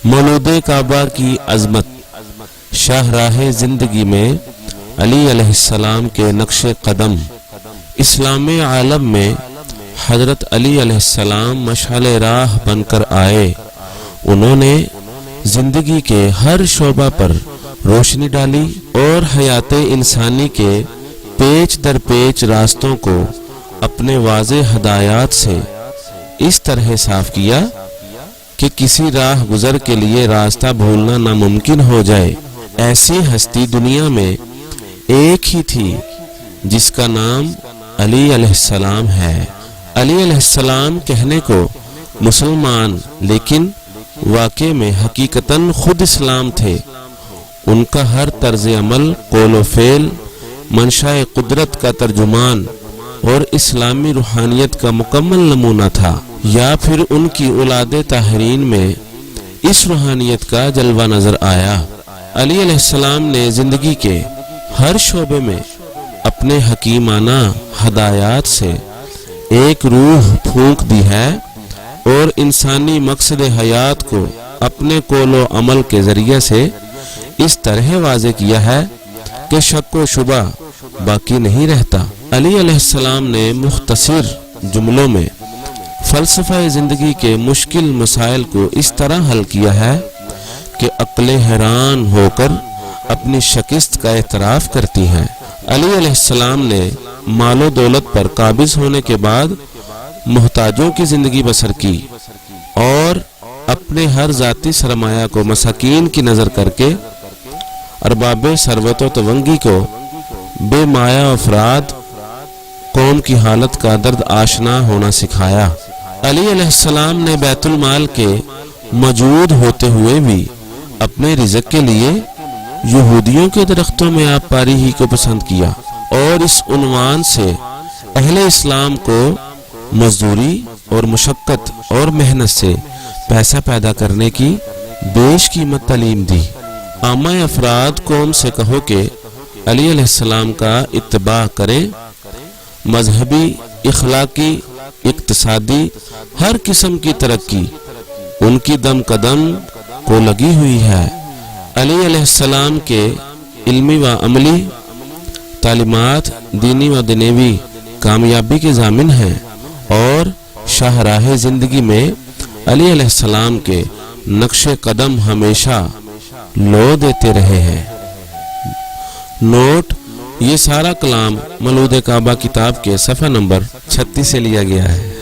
مولود کعبہ کی عظمت۔ شاہراہ زندگی میں علی علیہ السلام کے نقش قدم۔ اسلام عالم میں حضرت علی علیہ السلام مشعل راہ بن کر آئے۔ انہوں نے زندگی کے ہر شعبہ پر روشنی ڈالی اور حیات انسانی کے پیچ در پیچ راستوں کو اپنے واضح ہدایات سے اس طرح صاف کیا کہ کسی راہ گزر کے لیے راستہ بھولنا ناممکن ہو جائے۔ ایسی ہستی دنیا میں ایک ہی تھی جس کا نام علی علیہ السلام ہے۔ علی علیہ السلام کہنے کو مسلمان لیکن واقع میں حقیقتاً خود اسلام تھے۔ ان کا ہر طرز عمل، قول و فعل منشاء قدرت کا ترجمان اور اسلامی روحانیت کا مکمل نمونہ تھا، یا پھر ان کی اولاد طاہرین میں اس روحانیت کا جلوہ نظر آیا۔ علی علیہ السلام نے زندگی کے ہر شعبے میں اپنے حکیمانہ ہدایات سے ایک روح پھونک دی ہے اور انسانی مقصد حیات کو اپنے قول و عمل کے ذریعے سے اس طرح واضح کیا ہے کہ شک و شبہ باقی نہیں رہتا۔ علی علیہ السلام نے مختصر جملوں میں فلسفہ زندگی کے مشکل مسائل کو اس طرح حل کیا ہے کہ عقلیں حیران ہو کر اپنی شکست کا اعتراف کرتی ہیں۔ علی علیہ السلام نے مال و دولت پر قابض ہونے کے بعد محتاجوں کی زندگی بسر کی اور اپنے ہر ذاتی سرمایہ کو مساکین کی نظر کر کے ارباب ثروت و تونگی کو بے مایہ افراد قوم کی حالت کا درد آشنا ہونا سکھایا۔ علی علیہ السلام نے بیت المال کے موجود ہوتے ہوئے بھی اپنے رزق کے لیے یہودیوں کے درختوں میں آب پاری ہی کو پسند کیا اور اس عنوان سے اہل اسلام کو مزدوری اور مشقت اور محنت سے پیسہ پیدا کرنے کی بیش قیمت تعلیم دی۔ عامہ افراد قوم سے کہو کہ علی علیہ السلام کا اتباع کریں۔ مذہبی، اخلاقی، اقتصادی ہر قسم کی ترقی ان کی دم قدم کو لگی ہوئی ہے۔ علی علیہ السلام کے علمی و عملی تعلیمات دینی و دنیوی کامیابی کے ضامن ہیں اور شاہراہ زندگی میں علی علیہ السلام کے نقش قدم ہمیشہ لو دیتے رہے ہیں۔ نوٹ: یہ سارا کلام مولود کعبہ کتاب کے صفحہ نمبر 36 سے لیا گیا ہے۔